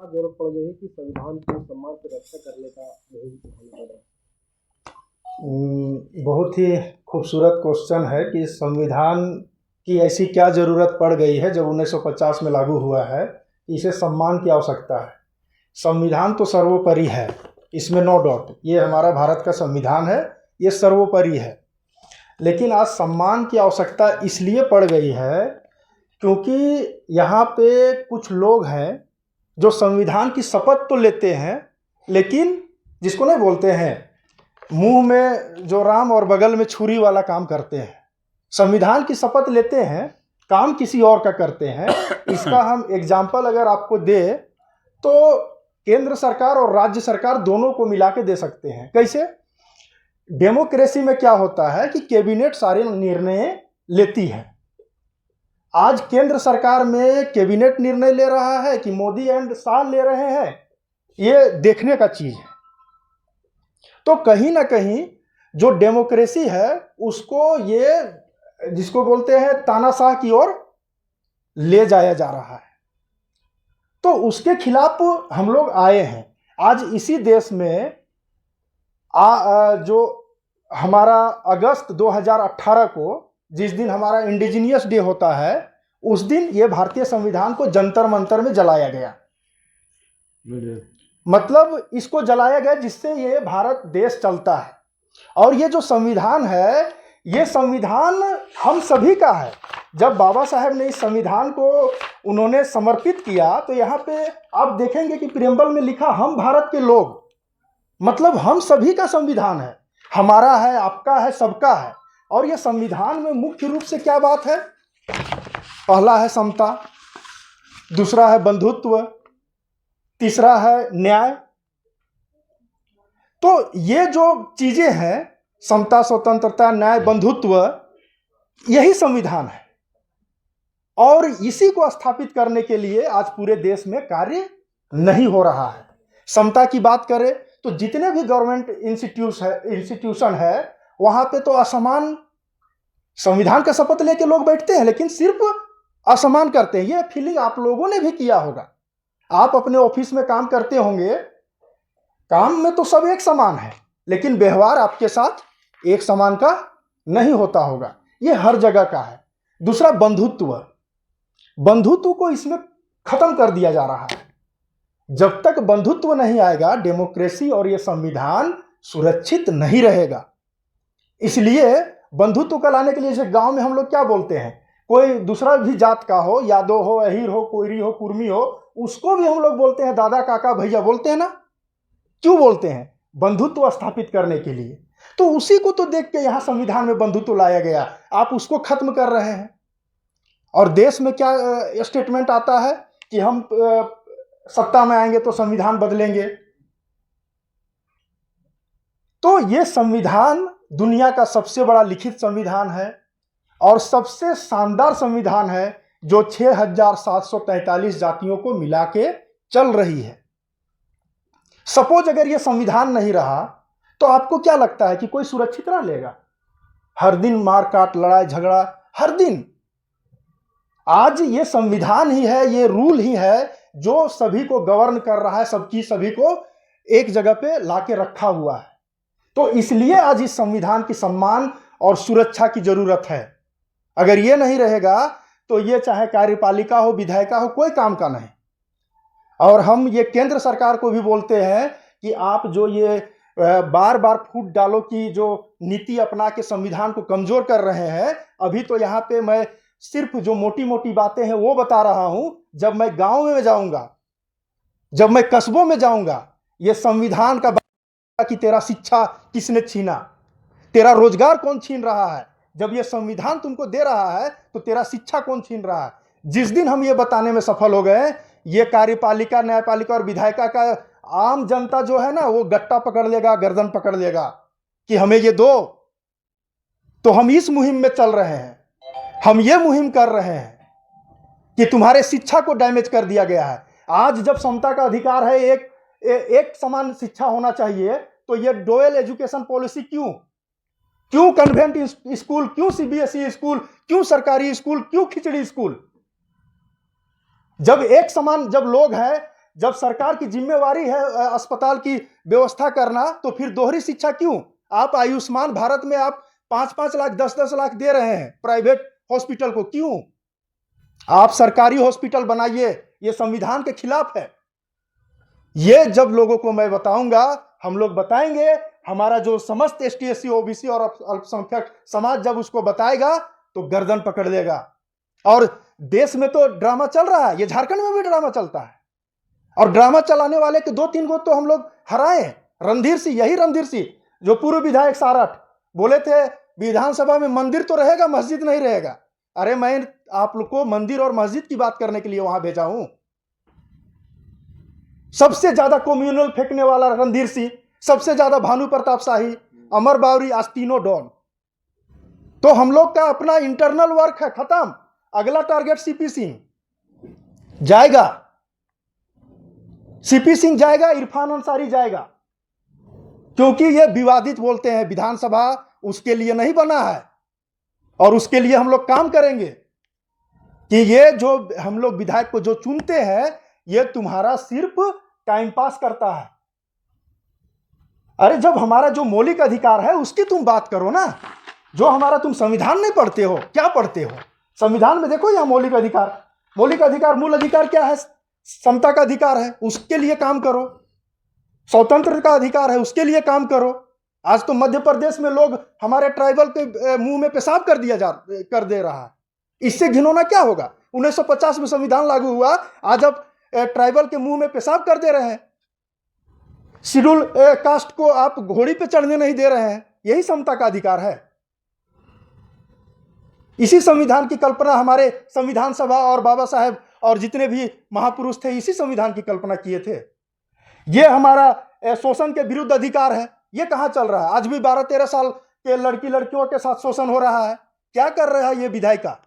जरूरत पड़ गई है कि संविधान के सम्मान की रक्षा करने का मुहिम उठाना पड़ रहा है? बहुत ही खूबसूरत क्वेश्चन है कि संविधान की ऐसी क्या ज़रूरत पड़ गई है जब 1950 में लागू हुआ है, इसे सम्मान की आवश्यकता है। संविधान तो सर्वोपरि है, इसमें नो डाउट। ये हमारा भारत का संविधान है, ये सर्वोपरि है। लेकिन आज सम्मान की आवश्यकता इसलिए पड़ गई है क्योंकि यहाँ पे कुछ लोग हैं जो संविधान की शपथ तो लेते हैं, लेकिन जिसको नहीं बोलते हैं मुंह में जो राम और बगल में छुरी वाला काम करते हैं। संविधान की शपथ लेते हैं, काम किसी और का करते हैं। इसका हम एग्जाम्पल अगर आपको दे तो केंद्र सरकार और राज्य सरकार दोनों को मिला के दे सकते हैं। कैसे? डेमोक्रेसी में क्या होता है कि कैबिनेट सारे निर्णय लेती है। आज केंद्र सरकार में कैबिनेट निर्णय ले रहा है कि मोदी एंड शाह ले रहे हैं, ये देखने का चीज है। तो कहीं ना कहीं जो डेमोक्रेसी है उसको ये जिसको बोलते हैं तानाशाह की ओर ले जाया जा रहा है, तो उसके खिलाफ हम लोग आए हैं। आज इसी देश में जो हमारा अगस्त 2018 को जिस दिन हमारा इंडिजिनियस डे होता है, उस दिन ये भारतीय संविधान को जंतर मंतर में जलाया गया। मतलब इसको जलाया गया जिससे ये भारत देश चलता है। और ये जो संविधान है, ये संविधान हम सभी का है। जब बाबा साहेब ने इस संविधान को उन्होंने समर्पित किया तो यहाँ पे आप देखेंगे कि प्रियम्बल में लिखा हम भारत के लोग, मतलब हम सभी का संविधान है, हमारा है, आपका है, सबका है। और ये संविधान में मुख्य रूप से क्या बात है? पहला है समता, दूसरा है बंधुत्व, तीसरा है न्याय। तो ये जो चीजें हैं, समता, स्वतंत्रता, न्याय, बंधुत्व, यही संविधान है। और इसी को स्थापित करने के लिए आज पूरे देश में कार्य नहीं हो रहा है। समता की बात करें तो जितने भी गवर्नमेंट इंस्टीट्यूशन है वहां पे तो असमान संविधान का शपथ लेके लोग बैठते हैं, लेकिन सिर्फ असमान करते हैं। ये फीलिंग आप लोगों ने भी किया होगा। आप अपने ऑफिस में काम करते होंगे, काम में तो सब एक समान है, लेकिन व्यवहार आपके साथ एक समान का नहीं होता होगा। ये हर जगह का है। दूसरा बंधुत्व, बंधुत्व को इसमें खत्म कर दिया जा रहा है। जब तक बंधुत्व नहीं आएगा, डेमोक्रेसी और ये संविधान सुरक्षित नहीं रहेगा। इसलिए बंधुत्व को लाने के लिए जैसे गांव में हम लोग क्या बोलते हैं, कोई दूसरा भी जात का हो, यादव हो, अहीर हो, कोयरी हो, कुर्मी हो, उसको भी हम लोग बोलते हैं दादा, काका, भैया बोलते हैं ना। क्यों बोलते हैं? बंधुत्व स्थापित करने के लिए। तो उसी को तो देख के यहाँ संविधान में बंधुत्व लाया गया। आप उसको खत्म कर रहे हैं। और देश में क्या स्टेटमेंट आता है कि हम सत्ता में आएंगे तो संविधान बदलेंगे। तो ये संविधान दुनिया का सबसे बड़ा लिखित संविधान है और सबसे शानदार संविधान है जो 6743 जातियों को मिला के चल रही है। सपोज अगर ये संविधान नहीं रहा तो आपको क्या लगता है कि कोई सुरक्षित रह लेगा? हर दिन मारकाट, लड़ाई झगड़ा, हर दिन। आज ये संविधान ही है, ये रूल ही है जो सभी को गवर्न कर रहा है, सभी को एक जगह पे लाके रखा हुआ है। तो इसलिए आज इस संविधान की सम्मान और सुरक्षा की जरूरत है। अगर ये नहीं रहेगा तो ये चाहे कार्यपालिका हो, विधायिका हो, कोई काम का नहीं। और हम ये केंद्र सरकार को भी बोलते हैं कि आप जो ये बार बार फूट डालो की जो नीति अपना के संविधान को कमजोर कर रहे हैं, अभी तो यहाँ पे मैं सिर्फ जो मोटी मोटी बातें हैं वो बता रहा हूं। जब मैं गांव में जाऊंगा, जब मैं कस्बों में जाऊंगा, ये संविधान का कि तेरा शिक्षा किसने छीना, तेरा रोजगार कौन छीन रहा है, जब ये संविधान तुमको दे रहा है तो तेरा शिक्षा कौन छीन रहा है। जिस दिन हम ये बताने में सफल हो गए, ये कार्यपालिका, न्यायपालिका और विधायिका का आम जनता जो है ना, वो गट्टा पकड़ लेगा, गर्दन पकड़ लेगा कि हमें ये दो। तो हम इस मुहिम में चल रहे हैं, हम ये मुहिम कर रहे हैं कि तुम्हारे शिक्षा को डैमेज कर दिया गया है। आज जब समता का अधिकार है, एक समान शिक्षा होना चाहिए, तो ये डुअल एजुकेशन पॉलिसी क्यों कन्वेंट स्कूल, क्यों सीबीएसई स्कूल, क्यों सरकारी स्कूल, क्यों खिचड़ी स्कूल? जब एक समान, जब लोग हैं, जब सरकार की जिम्मेवारी है अस्पताल की व्यवस्था करना, तो फिर दोहरी शिक्षा क्यों? आप आयुष्मान भारत में आप 5-5 लाख 10-10 लाख दे रहे हैं प्राइवेट हॉस्पिटल को, क्यों? आप सरकारी हॉस्पिटल बनाइए, ये संविधान के खिलाफ है। ये जब लोगों को मैं बताऊंगा, हम लोग बताएंगे, हमारा जो समस्त एसटी एससी ओबीसी और अल्पसंख्यक समाज जब उसको बताएगा तो गर्दन पकड़ लेगा। और देश में तो ड्रामा चल रहा है, ये झारखंड में भी ड्रामा चलता है, और ड्रामा चलाने वाले के 2-3 को तो हम लोग हराए। रणधीर सिंह, यही रणधीर सिंह जो पूर्व विधायक सारठ बोले थे विधानसभा में मंदिर तो रहेगा, मस्जिद नहीं रहेगा। अरे मैं आप लोग को मंदिर और मस्जिद की बात करने के लिए वहां भेजा हूं। सबसे ज्यादा कम्युनल फेंकने वाला रणधीर सिंह, सबसे ज्यादा भानु प्रताप शाही, अमर बावरी, आज तीनों डॉन। तो हम लोग का अपना इंटरनल वर्क है, खत्म। अगला टारगेट सीपी सिंह जाएगा, सीपी सिंह जाएगा, इरफान अंसारी जाएगा, क्योंकि ये विवादित बोलते हैं। विधानसभा उसके लिए नहीं बना है, और उसके लिए हम लोग काम करेंगे कि ये जो हम लोग विधायक को जो चुनते हैं, ये तुम्हारा सिर्फ टाइम पास करता है। अरे जब हमारा जो मौलिक अधिकार है उसकी तुम बात करो ना। जो हमारा, तुम संविधान नहीं पढ़ते हो, क्या पढ़ते हो? संविधान में देखो यहाँ मौलिक अधिकार, मौलिक अधिकार, मूल अधिकार क्या है? समता का अधिकार है, उसके लिए काम करो। स्वतंत्र का अधिकार है, उसके लिए काम करो। आज तो मध्य प्रदेश में लोग हमारे ट्राइबल के मुंह में पेशाब कर दे रहा है। इससे घिनौना क्या होगा? 1950 में संविधान लागू हुआ, आज अब ट्राइबल के मुंह में पेशाब कर दे रहे हैं। शेड्यूल कास्ट को आप घोड़ी पे चढ़ने नहीं दे रहे हैं। यही समता का अधिकार है। इसी संविधान की कल्पना हमारे संविधान सभा और बाबा साहेब और जितने भी महापुरुष थे, इसी संविधान की कल्पना किए थे। ये हमारा शोषण के विरुद्ध अधिकार है। ये कहां चल रहा है? आज भी 12-13 साल के लड़कियों के साथ शोषण हो रहा है। क्या कर रहा है ये विधायिका?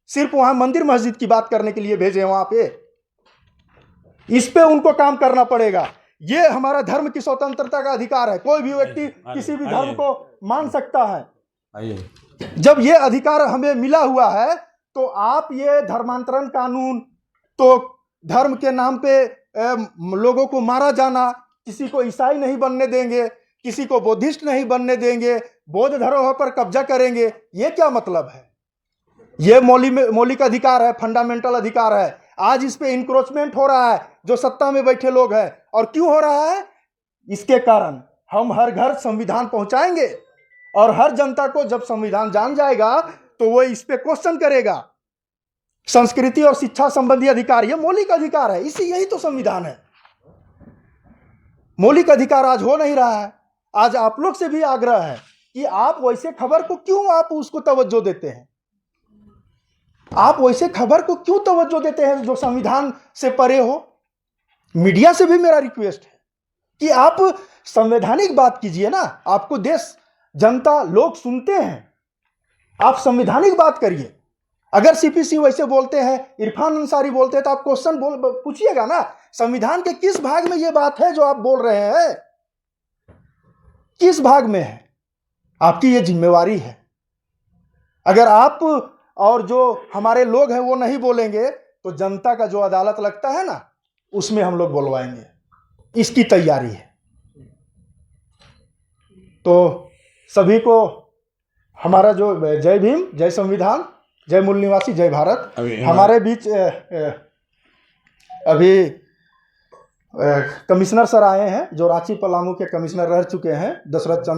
सिर्फ वहां मंदिर मस्जिद की बात करने के लिए भेजे वहां पे। इस पे उनको काम करना पड़ेगा। ये हमारा धर्म की स्वतंत्रता का अधिकार है। कोई भी व्यक्ति किसी भी धर्म को मान सकता है। जब ये अधिकार हमें मिला हुआ है, तो आप ये धर्मांतरण कानून, तो धर्म के नाम पे लोगों को मारा जाना, किसी को ईसाई नहीं बनने देंगे, किसी को बौद्धिस्ट नहीं बनने देंगे, बौद्ध धरोहर पर कब्जा करेंगे, ये क्या मतलब है? ये मौलिक अधिकार है, फंडामेंटल अधिकार है। आज इस पे इंक्रोचमेंट हो रहा है, जो सत्ता में बैठे लोग हैं। और क्यों हो रहा है? इसके कारण हम हर घर संविधान पहुंचाएंगे, और हर जनता को जब संविधान जान जाएगा तो वो इस पे क्वेश्चन करेगा। संस्कृति और शिक्षा संबंधी अधिकार, ये मौलिक अधिकार है। यही तो संविधान है। मौलिक अधिकार आज हो नहीं रहा है। आज आप लोग से भी आग्रह है कि आप वैसे खबर को क्यों आप उसको तवज्जो देते हैं? आप वैसे खबर को क्यों तवज्जो देते हैं जो संविधान से परे हो? मीडिया से भी मेरा रिक्वेस्ट है कि आप संवैधानिक बात कीजिए ना। आपको देश, जनता, लोग सुनते हैं। आप संवैधानिक बात करिए। अगर सीपी सिंह वैसे बोलते हैं, इरफान अंसारी बोलते हैं, तो आप क्वेश्चन पूछिएगा ना। संविधान के किस भाग में यह बात है जो आप बोल रहे हैं? किस भाग में है? आपकी यह जिम्मेवारी है। अगर आप और जो हमारे लोग हैं वो नहीं बोलेंगे, तो जनता का जो अदालत लगता है ना, उसमें हम लोग बोलवाएंगे। इसकी तैयारी है। तो सभी को हमारा जो जय भीम, जय संविधान, जय मूल निवासी, जय भारत। हमारे बीच अभी कमिश्नर सर आए हैं, जो रांची पलामू के कमिश्नर रह चुके हैं, दशरथ चंद्र